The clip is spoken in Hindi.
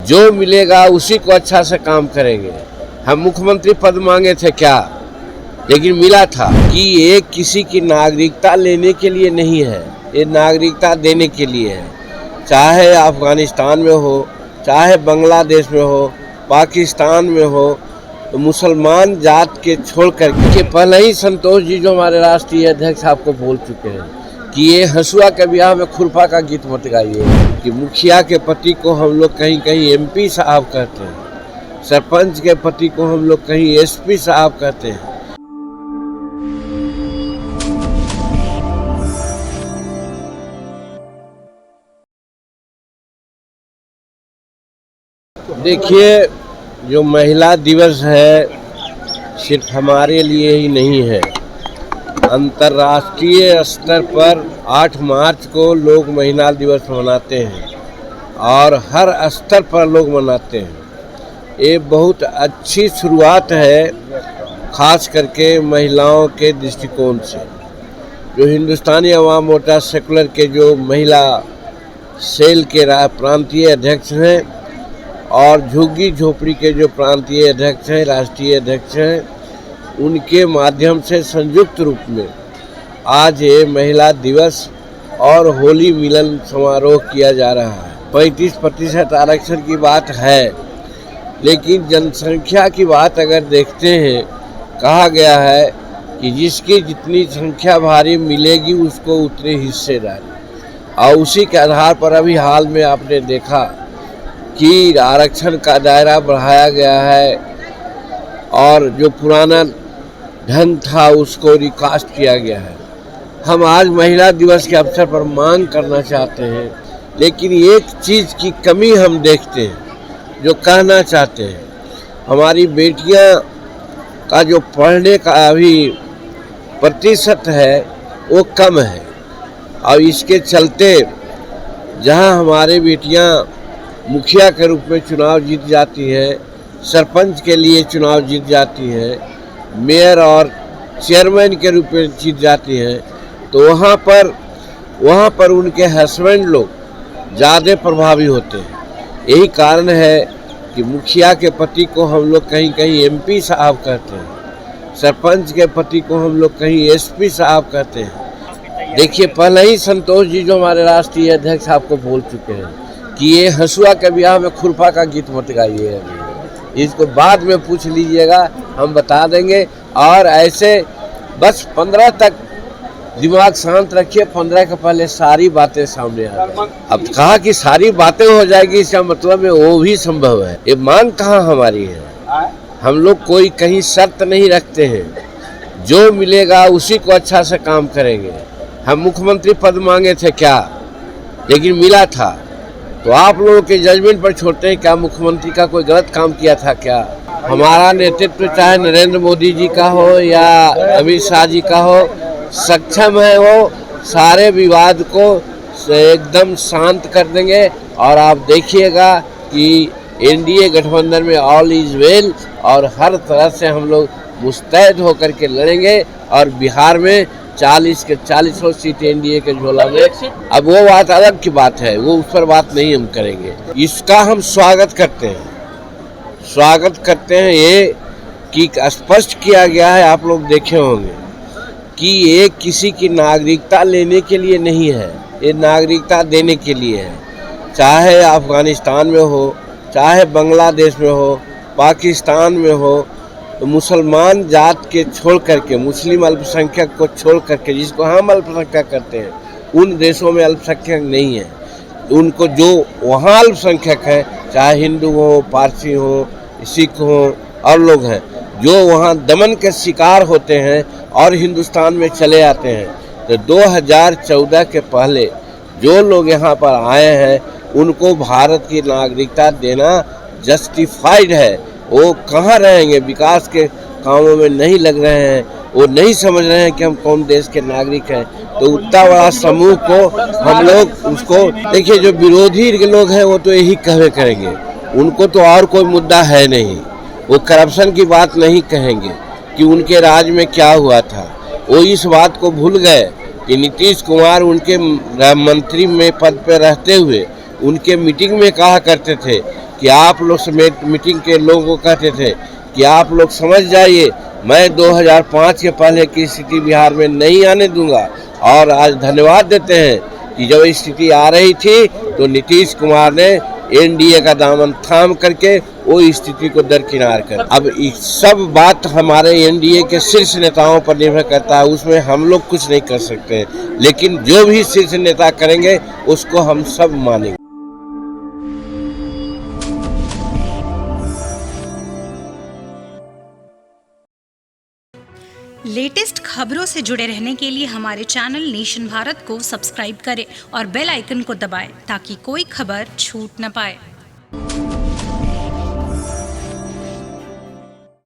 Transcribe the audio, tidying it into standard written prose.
जो मिलेगा उसी को अच्छा से काम करेंगे। हम मुख्यमंत्री पद मांगे थे क्या, लेकिन मिला था कि ये किसी की नागरिकता लेने के लिए नहीं है, ये नागरिकता देने के लिए है। चाहे अफगानिस्तान में हो, चाहे बांग्लादेश में हो, पाकिस्तान में हो, तो मुसलमान जात के छोड़ करके पहले ही संतोष जी जो हमारे राष्ट्रीय अध्यक्ष आपको बोल चुके हैं कि ये हंसुआ के ब्याह में खुरपा का गीत मत गाइए, कि मुखिया के पति को हम लोग कहीं कहीं एमपी साहब कहते हैं, सरपंच के पति को हम लोग कहीं एसपी साहब कहते हैं। देखिए, जो महिला दिवस है सिर्फ हमारे लिए ही नहीं है, अंतर्राष्ट्रीय स्तर पर 8 मार्च को लोग महिला दिवस मनाते हैं और हर स्तर पर लोग मनाते हैं। ये बहुत अच्छी शुरुआत है, खास करके महिलाओं के दृष्टिकोण से। जो हिंदुस्तानी अवाम मोर्चा सेकुलर के जो महिला सेल के प्रांतीय अध्यक्ष हैं और झुग्गी झोपड़ी के जो प्रांतीय अध्यक्ष हैं, राष्ट्रीय अध्यक्ष हैं, उनके माध्यम से संयुक्त रूप में आज ये महिला दिवस और होली मिलन समारोह किया जा रहा है। 35% आरक्षण की बात है, लेकिन जनसंख्या की बात अगर देखते हैं, कहा गया है कि जिसकी जितनी संख्या भारी मिलेगी उसको उतनी हिस्सेदारी, और उसी के आधार पर अभी हाल में आपने देखा कि आरक्षण का दायरा बढ़ाया गया है और जो पुराना ढंग था उसको रिकास्ट किया गया है। हम आज महिला दिवस के अवसर पर मांग करना चाहते हैं, लेकिन एक चीज़ की कमी हम देखते हैं, जो कहना चाहते हैं, हमारी बेटियां का जो पढ़ने का अभी प्रतिशत है वो कम है, और इसके चलते जहां हमारे बेटियां मुखिया के रूप में चुनाव जीत जाती हैं, सरपंच के लिए चुनाव जीत जाती हैं, मेयर और चेयरमैन के रूप में जीत जाती हैं, तो वहाँ पर उनके हस्बैंड लोग ज़्यादा प्रभावी होते हैं। यही कारण है कि मुखिया के पति को हम लोग कहीं कहीं एमपी साहब कहते हैं, सरपंच के पति को हम लोग कहीं एसपी साहब कहते हैं। देखिए, पहले ही संतोष जी जो हमारे राष्ट्रीय अध्यक्ष आपको बोल चुके हैं कि ये हंसुआ के ब्याह में खुरपा का गीत मत गाइए। अभी इसको बाद में पूछ लीजिएगा, हम बता देंगे। और ऐसे बस 15 तक दिमाग शांत रखिए, 15 के पहले सारी बातें सामने आ जाएंगी। अब कहा कि सारी बातें हो जाएगी, इसका मतलब है वो भी संभव है। ये मांग कहाँ हमारी है, हम लोग कोई कहीं शर्त नहीं रखते हैं, जो मिलेगा उसी को अच्छा से काम करेंगे। हम मुख्यमंत्री पद मांगे थे क्या, लेकिन मिला था, तो आप लोगों के जजमेंट पर छोड़ते हैं क्या मुख्यमंत्री का कोई गलत काम किया था क्या। हमारा नेतृत्व चाहे नरेंद्र मोदी जी का हो या अमित शाह जी का हो, सक्षम है वो सारे विवाद को एकदम शांत कर देंगे। और आप देखिएगा कि एनडीए गठबंधन में ऑल इज वेल, और हर तरह से हम लोग मुस्तैद होकर के लड़ेंगे, और बिहार में 40 के 40 सीट एनडीए के झोला में। अब वो बात अलग की बात है, वो उस पर बात नहीं हम करेंगे। इसका हम स्वागत करते हैं ये कि स्पष्ट किया गया है, आप लोग देखे होंगे कि ये किसी की नागरिकता लेने के लिए नहीं है, ये नागरिकता देने के लिए है। चाहे अफगानिस्तान में हो, चाहे बांग्लादेश में हो, पाकिस्तान में हो, तो मुसलमान जात के छोड़ करके, मुस्लिम अल्पसंख्यक को छोड़ करके, जिसको हम अल्पसंख्यक करते हैं, उन देशों में अल्पसंख्यक नहीं है। उनको जो वहाँ अल्पसंख्यक है, चाहे हिंदू हो, पारसी हो, सिख हो और लोग हैं, जो वहाँ दमन के शिकार होते हैं और हिंदुस्तान में चले आते हैं, तो 2014 के पहले जो लोग यहाँ पर आए हैं उनको भारत की नागरिकता देना जस्टिफाइड है। वो कहाँ रहेंगे, विकास के कामों में नहीं लग रहे हैं, वो नहीं समझ रहे हैं कि हम कौन देश के नागरिक हैं। तो उतना बड़ा समूह को हम लोग उसको देखिए, जो विरोधी लोग हैं वो तो यही कहवे करेंगे, उनको तो और कोई मुद्दा है नहीं, वो करप्शन की बात नहीं कहेंगे कि उनके राज में क्या हुआ था। वो इस बात को भूल गए कि नीतीश कुमार उनके मंत्री में पद पर रहते हुए उनके मीटिंग में कहा करते थे कि आप लोग समेत मीटिंग के लोगों को कहते थे कि आप लोग समझ जाइए, मैं 2005 के पहले की स्थिति बिहार में नहीं आने दूंगा। और आज धन्यवाद देते हैं कि जब स्थिति आ रही थी तो नीतीश कुमार ने एनडीए का दामन थाम करके वो स्थिति को दरकिनार कर। अब सब बात हमारे एनडीए के शीर्ष नेताओं पर निर्भर करता है, उसमें हम लोग कुछ नहीं कर सकते, लेकिन जो भी शीर्ष नेता करेंगे उसको हम सब मानेंगे। लेटेस्ट खबरों से जुड़े रहने के लिए हमारे चैनल नेशन भारत को सब्सक्राइब करें और बेल आइकन को दबाएं ताकि कोई खबर छूट न पाए।